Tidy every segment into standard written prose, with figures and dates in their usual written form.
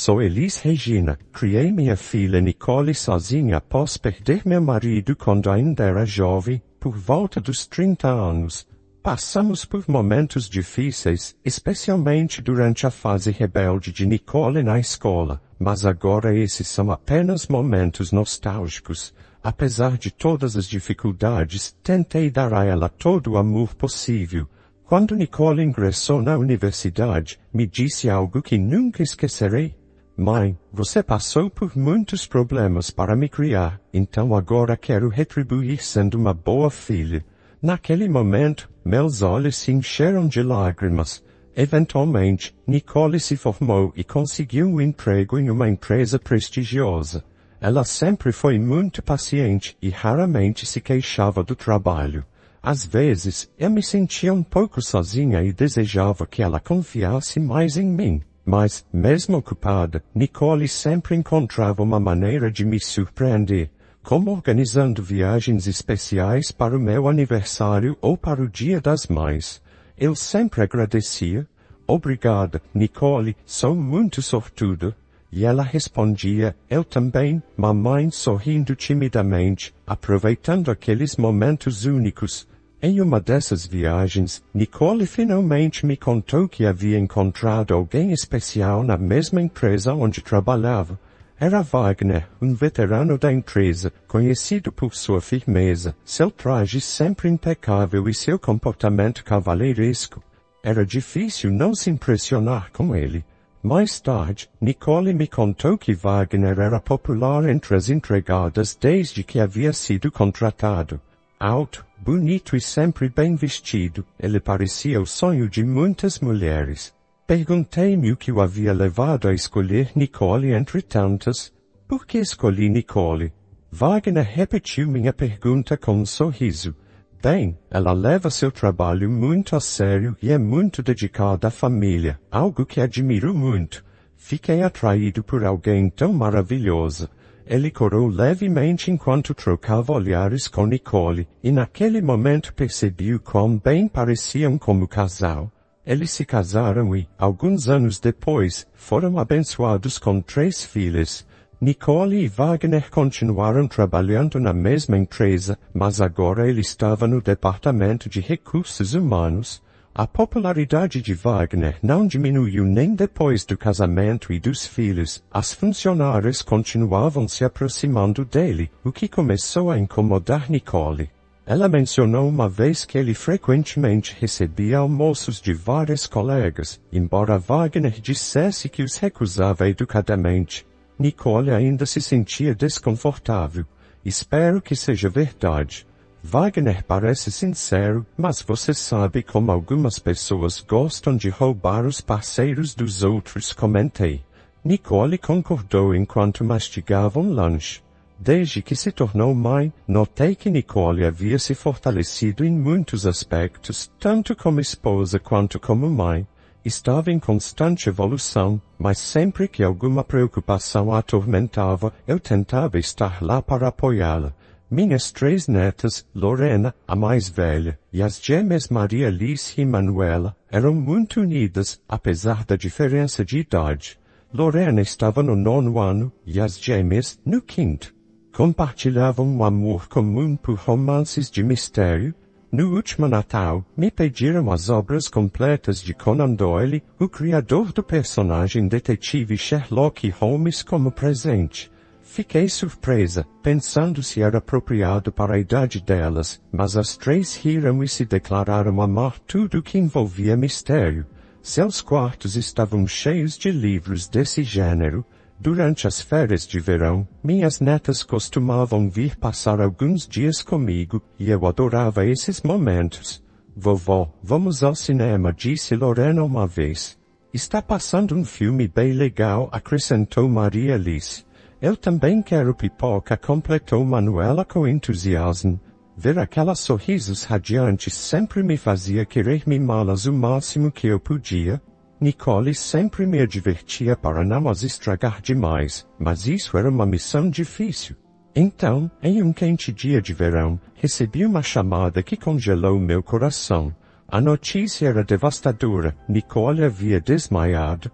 Sou Elis Regina, criei minha filha Nicole sozinha após perder meu marido quando ainda era jovem, por volta dos 30 anos. Passamos por momentos difíceis, especialmente durante a fase rebelde de Nicole na escola, mas agora esses são apenas momentos nostálgicos. Apesar de todas as dificuldades, tentei dar a ela todo o amor possível. Quando Nicole ingressou na universidade, me disse algo que nunca esquecerei. Mãe, você passou por muitos problemas para me criar, então agora quero retribuir sendo uma boa filha. Naquele momento, meus olhos se encheram de lágrimas. Eventualmente, Nicole se formou e conseguiu um emprego em uma empresa prestigiosa. Ela sempre foi muito paciente e raramente se queixava do trabalho. Às vezes, eu me sentia um pouco sozinha e desejava que ela confiasse mais em mim. Mas, mesmo ocupada, Nicole sempre encontrava uma maneira de me surpreender, como organizando viagens especiais para o meu aniversário ou para o Dia das Mães. Eu sempre agradecia. Obrigada, Nicole, sou muito sortuda. E ela respondia, eu também, mamãe, sorrindo timidamente, aproveitando aqueles momentos únicos. Em uma dessas viagens, Nicole finalmente me contou que havia encontrado alguém especial na mesma empresa onde trabalhava. Era Wagner, um veterano da empresa, conhecido por sua firmeza, seu traje sempre impecável e seu comportamento cavalheiresco. Era difícil não se impressionar com ele. Mais tarde, Nicole me contou que Wagner era popular entre as empregadas desde que havia sido contratado. Alto, bonito e sempre bem vestido, ele parecia o sonho de muitas mulheres. Perguntei-me o que o havia levado a escolher Nicole entre tantas. Por que escolhi Nicole? Wagner repetiu minha pergunta com um sorriso. Bem, ela leva seu trabalho muito a sério e é muito dedicada à família, algo que admiro muito. Fiquei atraído por alguém tão maravilhosa. Ele corou levemente enquanto trocava olhares com Nicole, e naquele momento percebi o quão bem pareciam como casal. Eles se casaram e, alguns anos depois, foram abençoados com 3 filhas. Nicole e Wagner continuaram trabalhando na mesma empresa, mas agora ele estava no departamento de recursos humanos. A popularidade de Wagner não diminuiu nem depois do casamento e dos filhos. As funcionárias continuavam se aproximando dele, o que começou a incomodar Nicole. Ela mencionou uma vez que ele frequentemente recebia almoços de várias colegas, embora Wagner dissesse que os recusava educadamente. Nicole ainda se sentia desconfortável. Espero que seja verdade. Wagner parece sincero, mas você sabe como algumas pessoas gostam de roubar os parceiros dos outros, comentei. Nicole concordou enquanto mastigava um lanche. Desde que se tornou mãe, notei que Nicole havia se fortalecido em muitos aspectos, tanto como esposa quanto como mãe. Estava em constante evolução, mas sempre que alguma preocupação a atormentava, eu tentava estar lá para apoiá-la. Minhas 3 netas, Lorena, a mais velha, e as gêmeas Maria Alice e Manuela, eram muito unidas, apesar da diferença de idade. Lorena estava no 9º ano, e as gêmeas, no 5º. Compartilhavam um amor comum por romances de mistério. No último Natal, me pediram as obras completas de Conan Doyle, o criador do personagem detetive Sherlock Holmes, como presente. Fiquei surpresa, pensando se era apropriado para a idade delas, mas as 3 riram e se declararam amar tudo que envolvia mistério. Seus quartos estavam cheios de livros desse gênero. Durante as férias de verão, minhas netas costumavam vir passar alguns dias comigo, e eu adorava esses momentos. Vovó, vamos ao cinema, disse Lorena uma vez. Está passando um filme bem legal, acrescentou Maria Alice. Eu também quero pipoca, completou Manuela com entusiasmo. Ver aquelas sorrisos radiantes sempre me fazia querer mimá-las o máximo que eu podia. Nicole sempre me advertia para não as estragar demais, mas isso era uma missão difícil. Então, em um quente dia de verão, recebi uma chamada que congelou meu coração. A notícia era devastadora, Nicole havia desmaiado.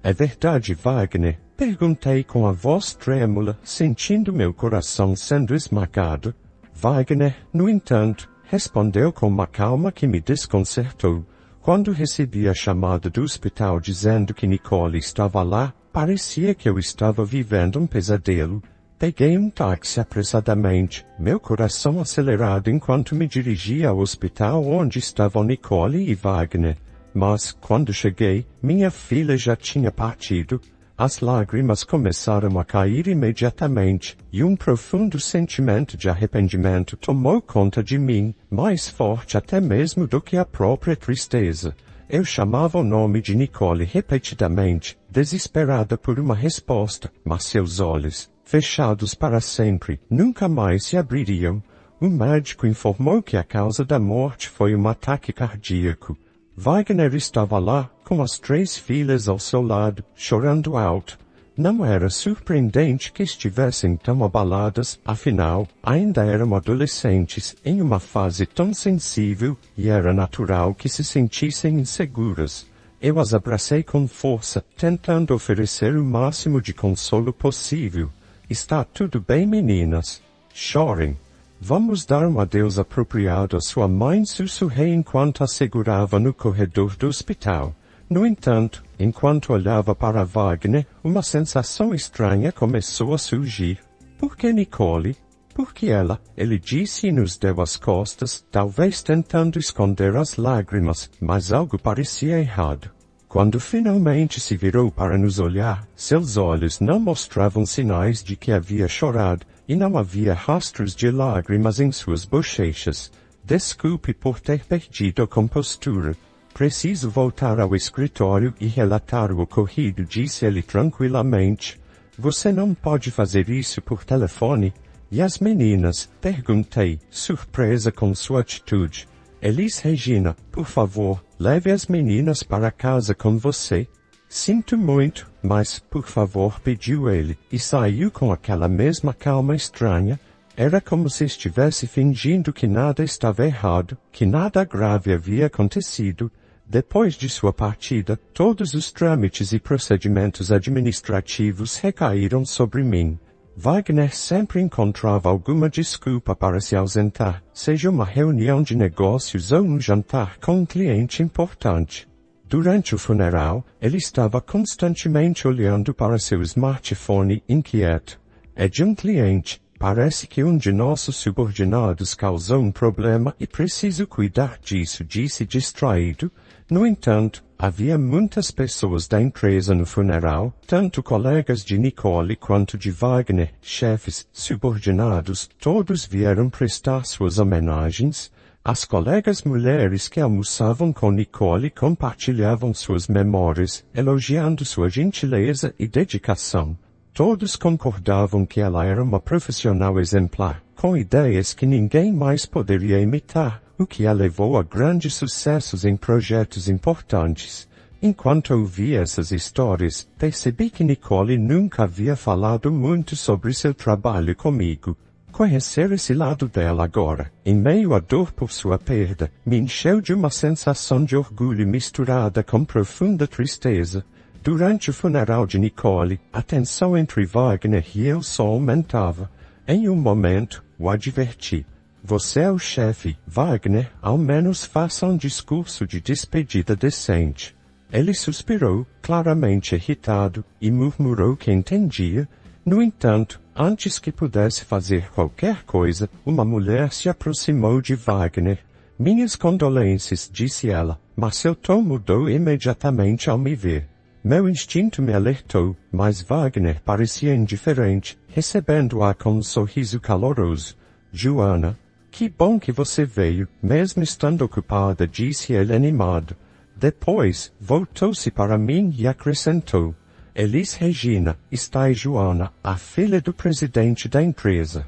É verdade, Wagner? Perguntei com a voz trêmula, sentindo meu coração sendo esmagado. Wagner, no entanto, respondeu com uma calma que me desconcertou. Quando recebi a chamada do hospital dizendo que Nicole estava lá, parecia que eu estava vivendo um pesadelo. Peguei um táxi apressadamente, meu coração acelerado enquanto me dirigia ao hospital onde estavam Nicole e Wagner. Mas, quando cheguei, minha filha já tinha partido. As lágrimas começaram a cair imediatamente, e um profundo sentimento de arrependimento tomou conta de mim, mais forte até mesmo do que a própria tristeza. Eu chamava o nome de Nicole repetidamente, desesperada por uma resposta, mas seus olhos, fechados para sempre, nunca mais se abririam. O médico informou que a causa da morte foi um ataque cardíaco. Wagner estava lá, com as 3 filhas ao seu lado, chorando alto. Não era surpreendente que estivessem tão abaladas, afinal, ainda eram adolescentes, em uma fase tão sensível, e era natural que se sentissem inseguras. Eu as abracei com força, tentando oferecer o máximo de consolo possível. Está tudo bem, meninas. Chorem. Vamos dar um adeus apropriado à sua mãe, sussurrei enquanto a segurava no corredor do hospital. No entanto, enquanto olhava para Wagner, uma sensação estranha começou a surgir. Por que Nicole? Por que ela? Ele disse e nos deu as costas, talvez tentando esconder as lágrimas, mas algo parecia errado. Quando finalmente se virou para nos olhar, seus olhos não mostravam sinais de que havia chorado, e não havia rastros de lágrimas em suas bochechas. Desculpe por ter perdido a compostura. Preciso voltar ao escritório e relatar o ocorrido, disse ele tranquilamente. Você não pode fazer isso por telefone? E as meninas? Perguntei, surpresa com sua atitude. Elis Regina, por favor, leve as meninas para casa com você. Sinto muito, mas, por favor, pediu ele, e saiu com aquela mesma calma estranha. Era como se estivesse fingindo que nada estava errado, que nada grave havia acontecido. Depois de sua partida, todos os trâmites e procedimentos administrativos recaíram sobre mim. Wagner sempre encontrava alguma desculpa para se ausentar, seja uma reunião de negócios ou um jantar com um cliente importante. Durante o funeral, ele estava constantemente olhando para seu smartphone inquieto. É de um cliente. Parece que um de nossos subordinados causou um problema e preciso cuidar disso, disse distraído. No entanto, havia muitas pessoas da empresa no funeral, tanto colegas de Nicole quanto de Wagner, chefes, subordinados, todos vieram prestar suas homenagens. As colegas mulheres que almoçavam com Nicole compartilhavam suas memórias, elogiando sua gentileza e dedicação. Todos concordavam que ela era uma profissional exemplar, com ideias que ninguém mais poderia imitar, o que a levou a grandes sucessos em projetos importantes. Enquanto ouvia essas histórias, percebi que Nicole nunca havia falado muito sobre seu trabalho comigo. Conhecer esse lado dela agora, em meio à dor por sua perda, me encheu de uma sensação de orgulho misturada com profunda tristeza. Durante o funeral de Nicole, a tensão entre Wagner e eu só aumentava. Em um momento, o adverti. Você é o chefe, Wagner, ao menos faça um discurso de despedida decente. Ele suspirou, claramente irritado, e murmurou que entendia. No entanto, antes que pudesse fazer qualquer coisa, uma mulher se aproximou de Wagner. Minhas condolências, disse ela, mas seu tom mudou imediatamente ao me ver. Meu instinto me alertou, mas Wagner parecia indiferente, recebendo-a com um sorriso caloroso. Joana, que bom que você veio, mesmo estando ocupada, disse ele animado. Depois, voltou-se para mim e acrescentou. Elis Regina, está aí Joana, a filha do presidente da empresa.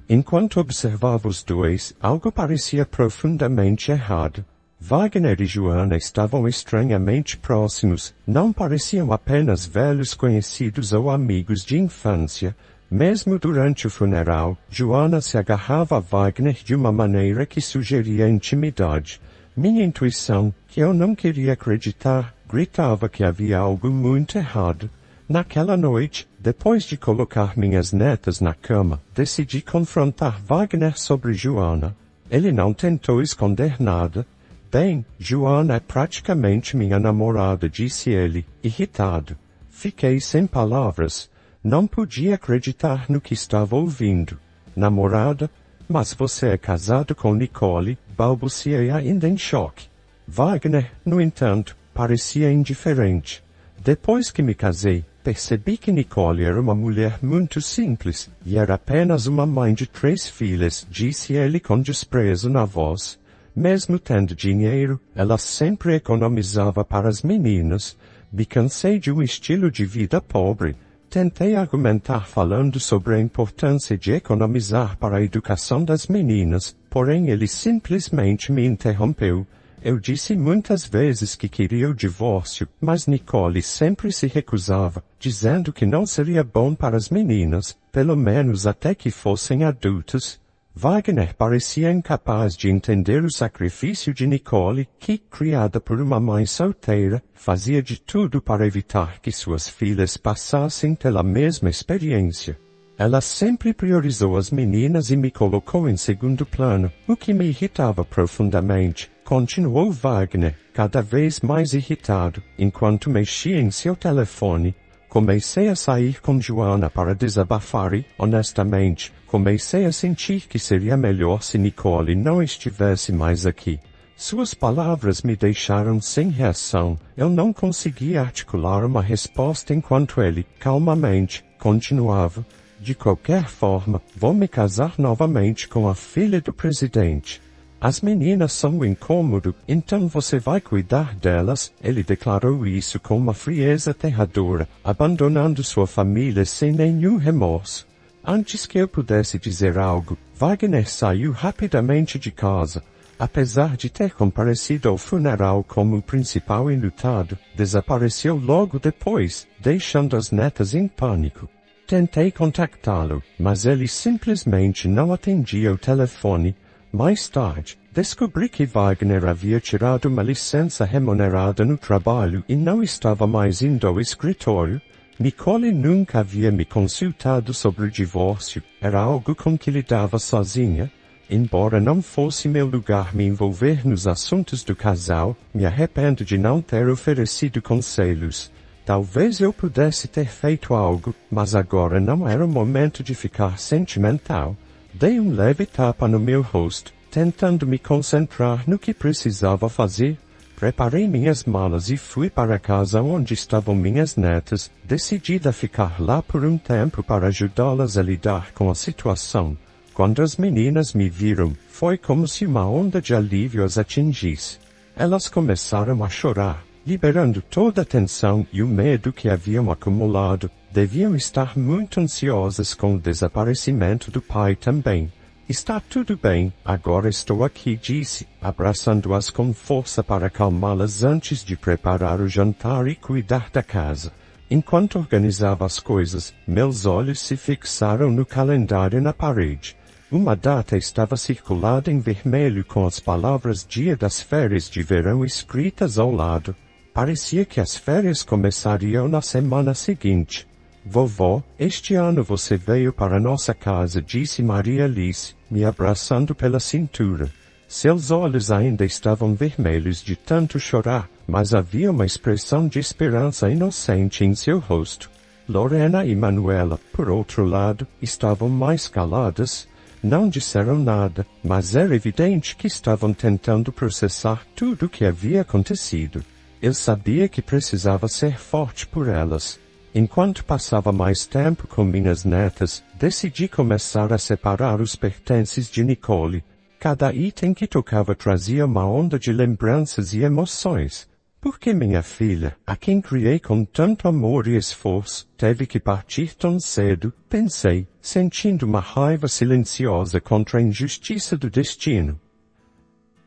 Enquanto observava os dois, algo parecia profundamente errado. Wagner e Joana estavam estranhamente próximos, não pareciam apenas velhos conhecidos ou amigos de infância. Mesmo durante o funeral, Joana se agarrava a Wagner de uma maneira que sugeria intimidade. Minha intuição, que eu não queria acreditar, gritava que havia algo muito errado. Naquela noite, depois de colocar minhas netas na cama, decidi confrontar Wagner sobre Joana. Ele não tentou esconder nada. Bem, Joana é praticamente minha namorada, disse ele, irritado. Fiquei sem palavras. Não podia acreditar no que estava ouvindo. Namorada? Mas você é casado com Nicole, balbuciei ainda em choque. Wagner, no entanto, parecia indiferente. Depois que me casei, percebi que Nicole era uma mulher muito simples, e era apenas uma mãe de 3 filhas, disse ele com desprezo na voz. Mesmo tendo dinheiro, ela sempre economizava para as meninas. Me cansei de um estilo de vida pobre. Tentei argumentar falando sobre a importância de economizar para a educação das meninas, porém ele simplesmente me interrompeu. Eu disse muitas vezes que queria o divórcio, mas Nicole sempre se recusava, dizendo que não seria bom para as meninas, pelo menos até que fossem adultas. Wagner parecia incapaz de entender o sacrifício de Nicole, que, criada por uma mãe solteira, fazia de tudo para evitar que suas filhas passassem pela mesma experiência. Ela sempre priorizou as meninas e me colocou em segundo plano, o que me irritava profundamente. Continuou Wagner, cada vez mais irritado, enquanto mexia em seu telefone. Comecei a sair com Joana para desabafar e, honestamente, comecei a sentir que seria melhor se Nicole não estivesse mais aqui. Suas palavras me deixaram sem reação. Eu não conseguia articular uma resposta enquanto ele, calmamente, continuava. De qualquer forma, vou me casar novamente com a filha do presidente. As meninas são um incômodo, então você vai cuidar delas, ele declarou isso com uma frieza aterradora, abandonando sua família sem nenhum remorso. Antes que eu pudesse dizer algo, Wagner saiu rapidamente de casa. Apesar de ter comparecido ao funeral como o principal enlutado, desapareceu logo depois, deixando as netas em pânico. Tentei contactá-lo, mas ele simplesmente não atendia o telefone. Mais tarde, descobri que Wagner havia tirado uma licença remunerada no trabalho e não estava mais indo ao escritório. Nicole nunca havia me consultado sobre o divórcio, era algo com que lidava sozinha. Embora não fosse meu lugar me envolver nos assuntos do casal, me arrependo de não ter oferecido conselhos. Talvez eu pudesse ter feito algo, mas agora não era o momento de ficar sentimental. Dei um leve tapa no meu rosto, tentando me concentrar no que precisava fazer. Preparei minhas malas e fui para a casa onde estavam minhas netas, decidida a ficar lá por um tempo para ajudá-las a lidar com a situação. Quando as meninas me viram, foi como se uma onda de alívio as atingisse. Elas começaram a chorar, liberando toda a tensão e o medo que haviam acumulado. Deviam estar muito ansiosas com o desaparecimento do pai também. Está tudo bem, agora estou aqui, disse, abraçando-as com força para acalmá-las antes de preparar o jantar e cuidar da casa. Enquanto organizava as coisas, meus olhos se fixaram no calendário na parede. Uma data estava circulada em vermelho com as palavras Dia das Férias de Verão escritas ao lado. Parecia que as férias começariam na semana seguinte. Vovó, este ano você veio para nossa casa, disse Maria Alice, me abraçando pela cintura. Seus olhos ainda estavam vermelhos de tanto chorar, mas havia uma expressão de esperança inocente em seu rosto. Lorena e Manuela, por outro lado, estavam mais caladas. Não disseram nada, mas era evidente que estavam tentando processar tudo o que havia acontecido. Eu sabia que precisava ser forte por elas. Enquanto passava mais tempo com minhas netas, decidi começar a separar os pertences de Nicole. Cada item que tocava trazia uma onda de lembranças e emoções. Porque minha filha, a quem criei com tanto amor e esforço, teve que partir tão cedo, pensei, sentindo uma raiva silenciosa contra a injustiça do destino.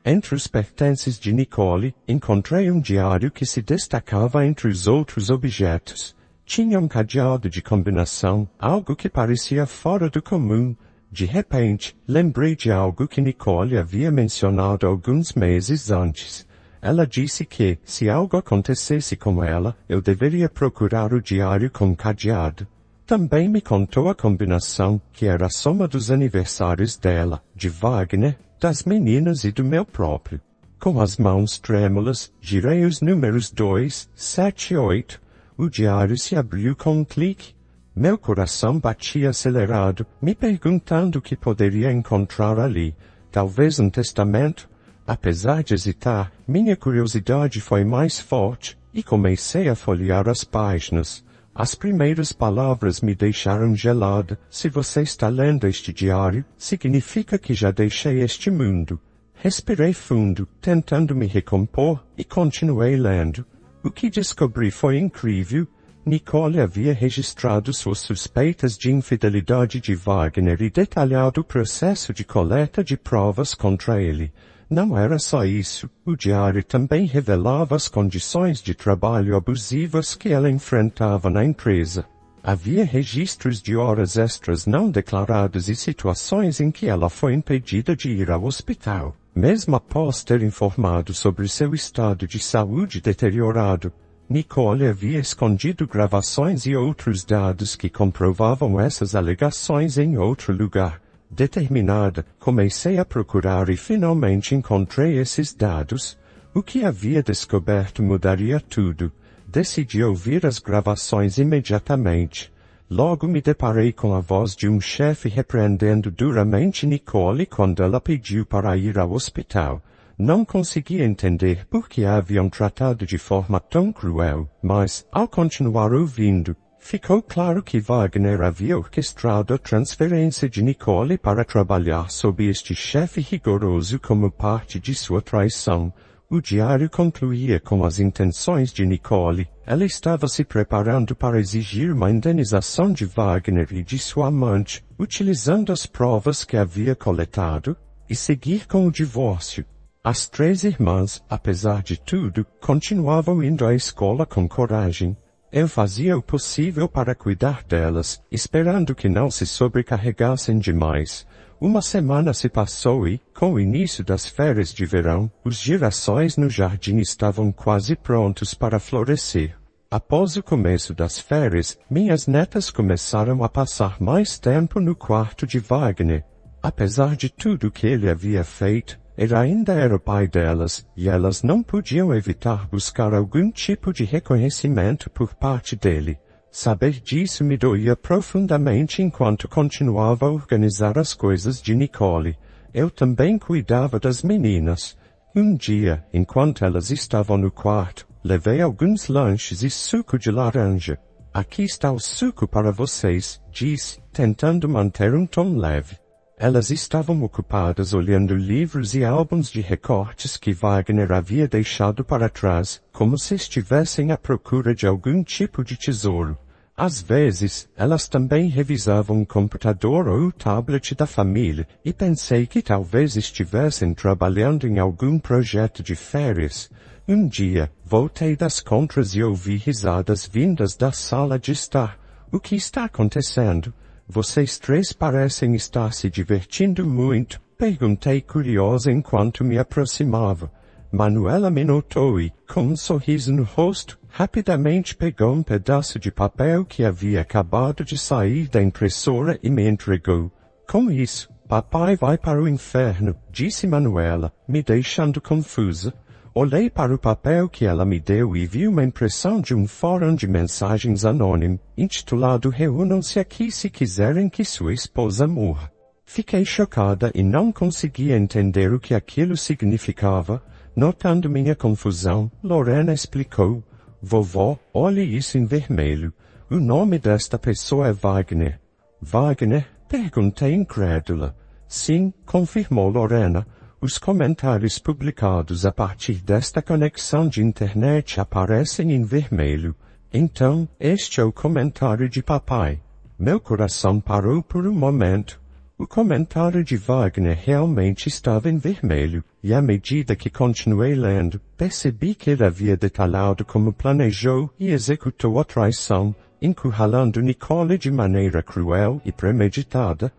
Entre os pertences de Nicole, encontrei um diário que se destacava entre os outros objetos. Tinha um cadeado de combinação, algo que parecia fora do comum. De repente, lembrei de algo que Nicole havia mencionado alguns meses antes. Ela disse que, se algo acontecesse com ela, eu deveria procurar o diário com cadeado. Também me contou a combinação, que era a soma dos aniversários dela, de Wagner, das meninas e do meu próprio. Com as mãos trêmulas, girei os números 2, 7 e 8. O diário se abriu com um clique. Meu coração batia acelerado, me perguntando o que poderia encontrar ali. Talvez um testamento? Apesar de hesitar, minha curiosidade foi mais forte, e comecei a folhear as páginas. As primeiras palavras me deixaram gelada. Se você está lendo este diário, significa que já deixei este mundo. Respirei fundo, tentando me recompor, e continuei lendo. O que descobri foi incrível. Nicole havia registrado suas suspeitas de infidelidade de Wagner e detalhado o processo de coleta de provas contra ele. Não era só isso, o diário também revelava as condições de trabalho abusivas que ela enfrentava na empresa. Havia registros de horas extras não declaradas e situações em que ela foi impedida de ir ao hospital, mesmo após ter informado sobre seu estado de saúde deteriorado. Nicole havia escondido gravações e outros dados que comprovavam essas alegações em outro lugar. Determinada, comecei a procurar e finalmente encontrei esses dados. O que havia descoberto mudaria tudo. Decidi ouvir as gravações imediatamente. Logo me deparei com a voz de um chefe repreendendo duramente Nicole quando ela pediu para ir ao hospital. Não consegui entender por que a haviam tratado de forma tão cruel, mas, ao continuar ouvindo, ficou claro que Wagner havia orquestrado a transferência de Nicole para trabalhar sob este chefe rigoroso como parte de sua traição. O diário concluía com as intenções de Nicole. Ela estava se preparando para exigir uma indenização de Wagner e de sua amante, utilizando as provas que havia coletado, e seguir com o divórcio. As 3 irmãs, apesar de tudo, continuavam indo à escola com coragem. Eu fazia o possível para cuidar delas, esperando que não se sobrecarregassem demais. Uma semana se passou e, com o início das férias de verão, os girassóis no jardim estavam quase prontos para florescer. Após o começo das férias, minhas netas começaram a passar mais tempo no quarto de Wagner. Apesar de tudo que ele havia feito, ele ainda era o pai delas, e elas não podiam evitar buscar algum tipo de reconhecimento por parte dele. Saber disso me doía profundamente enquanto continuava a organizar as coisas de Nicole. Eu também cuidava das meninas. Um dia, enquanto elas estavam no quarto, levei alguns lanches e suco de laranja. Aqui está o suco para vocês, disse, tentando manter um tom leve. Elas estavam ocupadas olhando livros e álbuns de recortes que Wagner havia deixado para trás, como se estivessem à procura de algum tipo de tesouro. Às vezes, elas também revisavam o computador ou o tablet da família, e pensei que talvez estivessem trabalhando em algum projeto de férias. Um dia, voltei das compras e ouvi risadas vindas da sala de estar. O que está acontecendo? Vocês 3 parecem estar se divertindo muito, perguntei curiosa enquanto me aproximava. Manuela me notou e, com um sorriso no rosto, rapidamente pegou um pedaço de papel que havia acabado de sair da impressora e me entregou. Com isso, papai vai para o inferno, disse Manuela, me deixando confusa. Olhei para o papel que ela me deu e vi uma impressão de um fórum de mensagens anônimo, intitulado Reúnam-se aqui se quiserem que sua esposa morra. Fiquei chocada e não conseguia entender o que aquilo significava. Notando minha confusão, Lorena explicou. Vovó, olhe isso em vermelho. O nome desta pessoa é Wagner. Wagner? Perguntei incrédula. Sim, confirmou Lorena. Os comentários publicados a partir desta conexão de internet aparecem em vermelho. Então, este é o comentário de papai. Meu coração parou por um momento. O comentário de Wagner realmente estava em vermelho, e à medida que continuei lendo, percebi que ele havia detalhado como planejou e executou a traição, encurralando Nicole de maneira cruel e premeditada.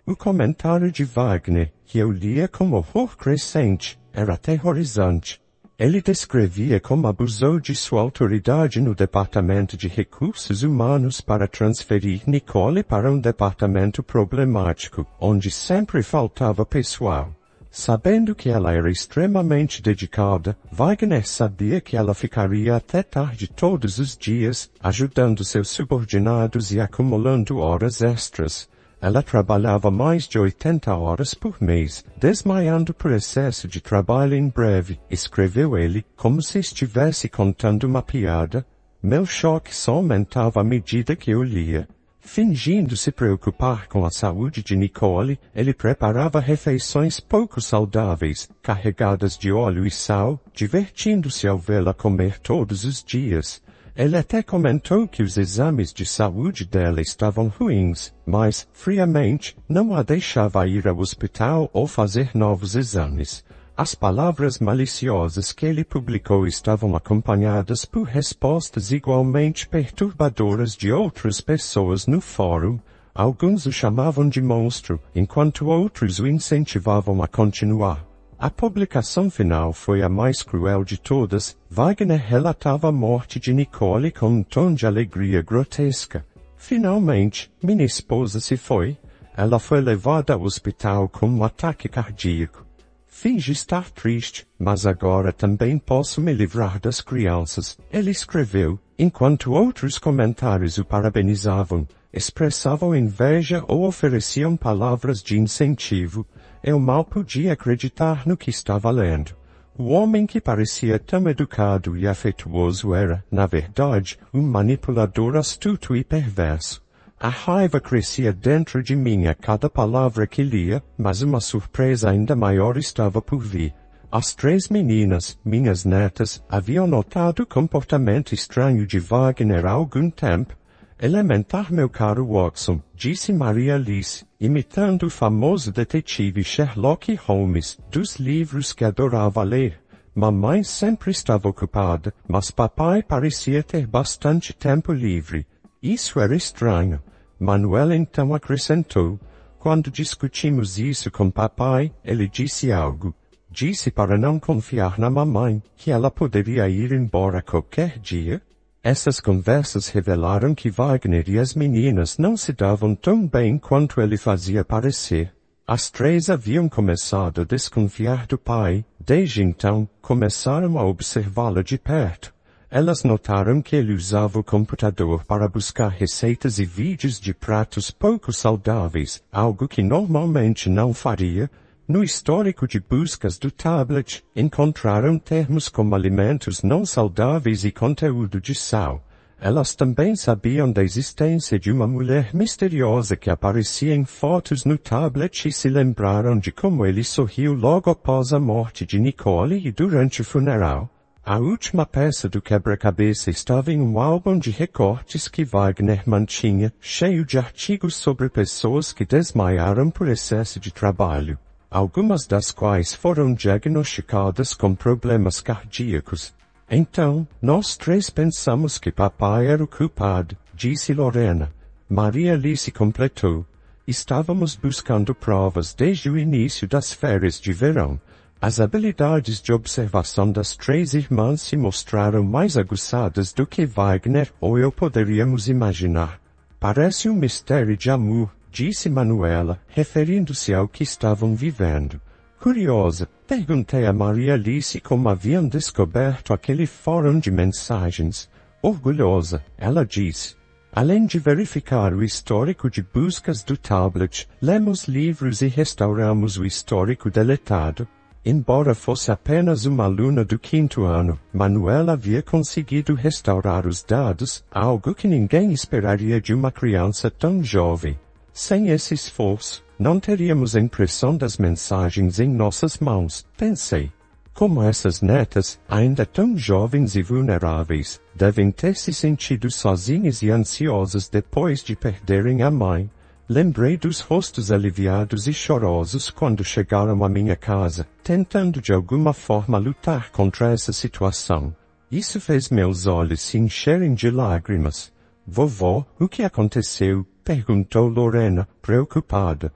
O comentário de Wagner, que eu lia com horror crescente, era aterrorizante. Ele descrevia como abusou de sua autoridade no Departamento de Recursos Humanos para transferir Nicole para um departamento problemático, onde sempre faltava pessoal. Sabendo que ela era extremamente dedicada, Wagner sabia que ela ficaria até tarde todos os dias, ajudando seus subordinados e acumulando horas extras. Ela trabalhava mais de 80 horas por mês, desmaiando por excesso de trabalho em breve, escreveu ele, como se estivesse contando uma piada. Meu choque só aumentava à medida que eu lia. Fingindo se preocupar com a saúde de Nicole, ele preparava refeições pouco saudáveis, carregadas de óleo e sal, divertindo-se ao vê-la comer todos os dias. Ele até comentou que os exames de saúde dela estavam ruins, mas, friamente, não a deixava ir ao hospital ou fazer novos exames. As palavras maliciosas que ele publicou estavam acompanhadas por respostas igualmente perturbadoras de outras pessoas no fórum. Alguns o chamavam de monstro, enquanto outros o incentivavam a continuar. A publicação final foi a mais cruel de todas. Wagner relatava a morte de Nicole com um tom de alegria grotesca. Finalmente, minha esposa se foi. Ela foi levada ao hospital com um ataque cardíaco. Finge estar triste, mas agora também posso me livrar das crianças, ele escreveu, enquanto outros comentários o parabenizavam, expressavam inveja ou ofereciam palavras de incentivo. Eu mal podia acreditar no que estava lendo. O homem que parecia tão educado e afetuoso era, na verdade, um manipulador astuto e perverso. A raiva crescia dentro de mim a cada palavra que lia, mas uma surpresa ainda maior estava por vir. As 3 meninas, minhas netas, haviam notado o comportamento estranho de Wagner há algum tempo. Elementar, meu caro Watson, disse Maria Alice, imitando o famoso detetive Sherlock Holmes, dos livros que adorava ler. Mamãe sempre estava ocupada, mas papai parecia ter bastante tempo livre. Isso era estranho. Manuel então acrescentou, quando discutimos isso com papai, ele disse algo. Disse para não confiar na mamãe, que ela poderia ir embora qualquer dia. Essas conversas revelaram que Wagner e as meninas não se davam tão bem quanto ele fazia parecer. As 3 haviam começado a desconfiar do pai, desde então, começaram a observá-la de perto. Elas notaram que ele usava o computador para buscar receitas e vídeos de pratos pouco saudáveis, algo que normalmente não faria. No histórico de buscas do tablet, encontraram termos como alimentos não saudáveis e conteúdo de sal. Elas também sabiam da existência de uma mulher misteriosa que aparecia em fotos no tablet e se lembraram de como ele sorriu logo após a morte de Nicole e durante o funeral. A última peça do quebra-cabeça estava em um álbum de recortes que Wagner mantinha, cheio de artigos sobre pessoas que desmaiaram por excesso de trabalho, algumas das quais foram diagnosticadas com problemas cardíacos. Então, nós 3 pensamos que papai era o culpado, disse Lorena. Maria Alice completou. Estávamos buscando provas desde o início das férias de verão. As habilidades de observação das 3 irmãs se mostraram mais aguçadas do que Wagner ou eu poderíamos imaginar. Parece um mistério de amor, disse Manuela, referindo-se ao que estavam vivendo. Curiosa, perguntei a Maria Alice como haviam descoberto aquele fórum de mensagens. Orgulhosa, ela disse. Além de verificar o histórico de buscas do tablet, lemos livros e restauramos o histórico deletado. Embora fosse apenas uma aluna do 5º ano, Manuela havia conseguido restaurar os dados, algo que ninguém esperaria de uma criança tão jovem. Sem esse esforço, não teríamos a impressão das mensagens em nossas mãos, pensei. Como essas netas, ainda tão jovens e vulneráveis, devem ter se sentido sozinhas e ansiosas depois de perderem a mãe. Lembrei dos rostos aliviados e chorosos quando chegaram à minha casa, tentando de alguma forma lutar contra essa situação. Isso fez meus olhos se encherem de lágrimas. Vovó, o que aconteceu? Perguntou Lorena, preocupada.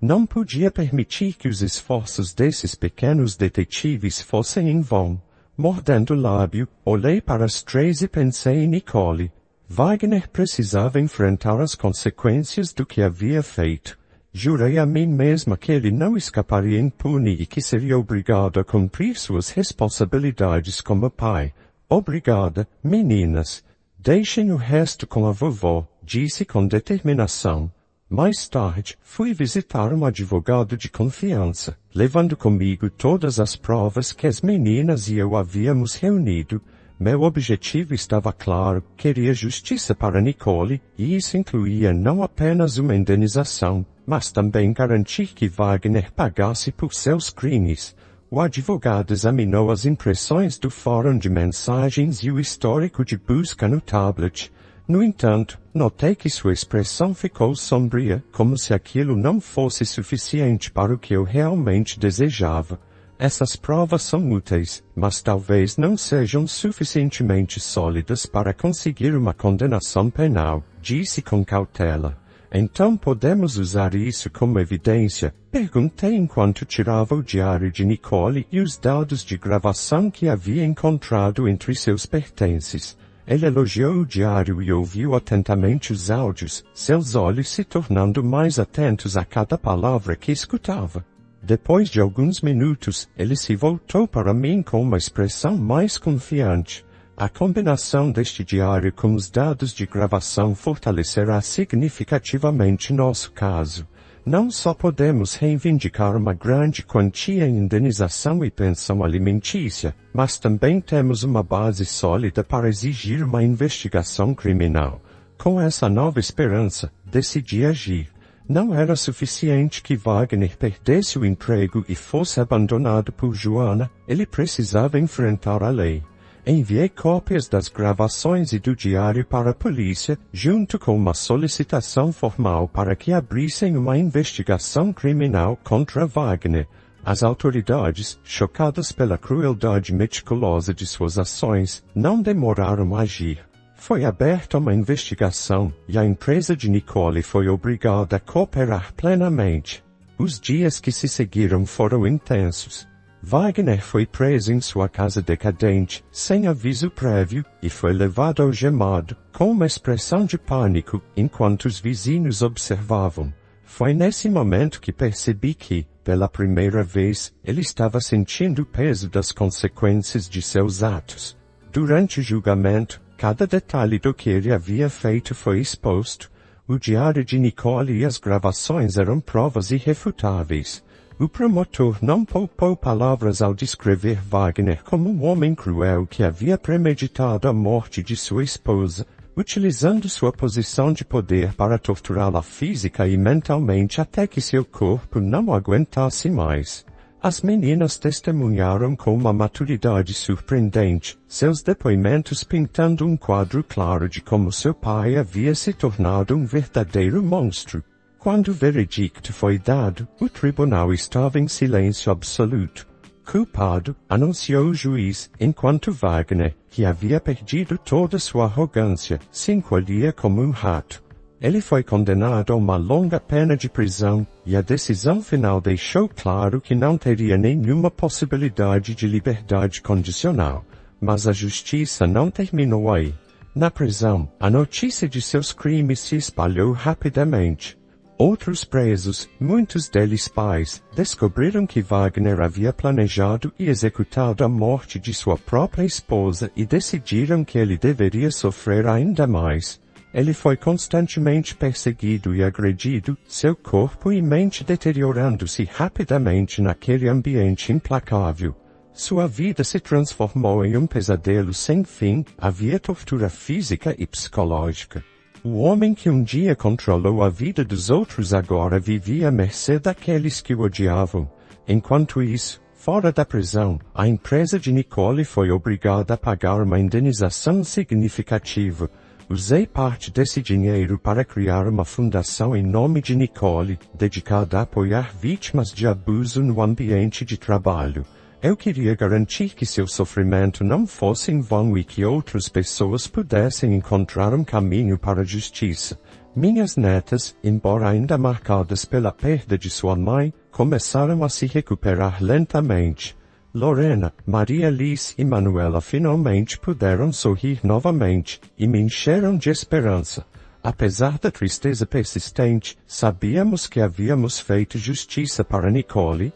Não podia permitir que os esforços desses pequenos detetives fossem em vão. Mordendo o lábio, olhei para as três e pensei em Nicole. Wagner precisava enfrentar as consequências do que havia feito. Jurei a mim mesma que ele não escaparia impune e que seria obrigado a cumprir suas responsabilidades como pai. Obrigada, meninas. Deixem o resto com a vovó, disse com determinação. Mais tarde, fui visitar um advogado de confiança, levando comigo todas as provas que as meninas e eu havíamos reunido. Meu objetivo estava claro, queria justiça para Nicole, e isso incluía não apenas uma indenização, mas também garantir que Wagner pagasse por seus crimes. O advogado examinou as impressões do fórum de mensagens e o histórico de busca no tablet. No entanto, notei que sua expressão ficou sombria, como se aquilo não fosse suficiente para o que eu realmente desejava. Essas provas são úteis, mas talvez não sejam suficientemente sólidas para conseguir uma condenação penal, disse com cautela. Então podemos usar isso como evidência? Perguntei enquanto tirava o diário de Nicole e os dados de gravação que havia encontrado entre seus pertences. Ele elogiou o diário e ouviu atentamente os áudios, seus olhos se tornando mais atentos a cada palavra que escutava. Depois de alguns minutos, ele se voltou para mim com uma expressão mais confiante. A combinação deste diário com os dados de gravação fortalecerá significativamente nosso caso. Não só podemos reivindicar uma grande quantia em indenização e pensão alimentícia, mas também temos uma base sólida para exigir uma investigação criminal. Com essa nova esperança, decidi agir. Não era suficiente que Wagner perdesse o emprego e fosse abandonado por Joana, ele precisava enfrentar a lei. Enviei cópias das gravações e do diário para a polícia, junto com uma solicitação formal para que abrissem uma investigação criminal contra Wagner. As autoridades, chocadas pela crueldade meticulosa de suas ações, não demoraram a agir. Foi aberta uma investigação, e a empresa de Nicole foi obrigada a cooperar plenamente. Os dias que se seguiram foram intensos. Wagner foi preso em sua casa decadente, sem aviso prévio, e foi levado algemado, com uma expressão de pânico, enquanto os vizinhos observavam. Foi nesse momento que percebi que, pela primeira vez, ele estava sentindo o peso das consequências de seus atos. Durante o julgamento, cada detalhe do que ele havia feito foi exposto. O diário de Nicole e as gravações eram provas irrefutáveis. O promotor não poupou palavras ao descrever Wagner como um homem cruel que havia premeditado a morte de sua esposa, utilizando sua posição de poder para torturá-la física e mentalmente até que seu corpo não aguentasse mais. As meninas testemunharam com uma maturidade surpreendente, seus depoimentos pintando um quadro claro de como seu pai havia se tornado um verdadeiro monstro. Quando o veredicto foi dado, o tribunal estava em silêncio absoluto. Culpado, anunciou o juiz, enquanto Wagner, que havia perdido toda sua arrogância, se encolhia como um rato. Ele foi condenado a uma longa pena de prisão, e a decisão final deixou claro que não teria nenhuma possibilidade de liberdade condicional. Mas a justiça não terminou aí. Na prisão, a notícia de seus crimes se espalhou rapidamente. Outros presos, muitos deles pais, descobriram que Wagner havia planejado e executado a morte de sua própria esposa e decidiram que ele deveria sofrer ainda mais. Ele foi constantemente perseguido e agredido, seu corpo e mente deteriorando-se rapidamente naquele ambiente implacável. Sua vida se transformou em um pesadelo sem fim, havia tortura física e psicológica. O homem que um dia controlou a vida dos outros agora vivia à mercê daqueles que o odiavam. Enquanto isso, fora da prisão, a empresa de Nicole foi obrigada a pagar uma indenização significativa. Usei parte desse dinheiro para criar uma fundação em nome de Nicole, dedicada a apoiar vítimas de abuso no ambiente de trabalho. Eu queria garantir que seu sofrimento não fosse em vão e que outras pessoas pudessem encontrar um caminho para a justiça. Minhas netas, embora ainda marcadas pela perda de sua mãe, começaram a se recuperar lentamente. Lorena, Maria Liz e Manuela finalmente puderam sorrir novamente, e me encheram de esperança. Apesar da tristeza persistente, sabíamos que havíamos feito justiça para Nicole.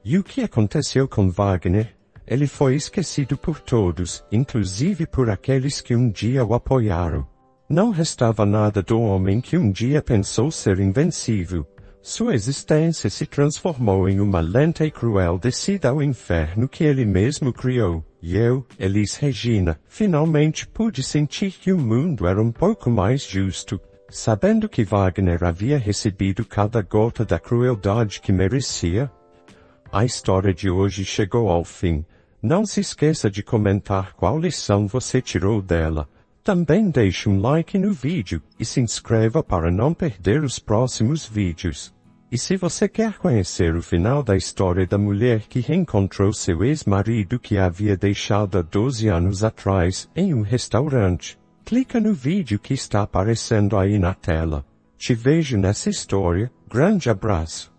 E o que aconteceu com Wagner? Ele foi esquecido por todos, inclusive por aqueles que um dia o apoiaram. Não restava nada do homem que um dia pensou ser invencível. Sua existência se transformou em uma lenta e cruel descida ao inferno que ele mesmo criou. E eu, Elis Regina, finalmente pude sentir que o mundo era um pouco mais justo, sabendo que Wagner havia recebido cada gota da crueldade que merecia. A história de hoje chegou ao fim. Não se esqueça de comentar qual lição você tirou dela. Também deixe um like no vídeo e se inscreva para não perder os próximos vídeos. E se você quer conhecer o final da história da mulher que reencontrou seu ex-marido que havia deixado há 12 anos atrás em um restaurante, clica no vídeo que está aparecendo aí na tela. Te vejo nessa história. Grande abraço.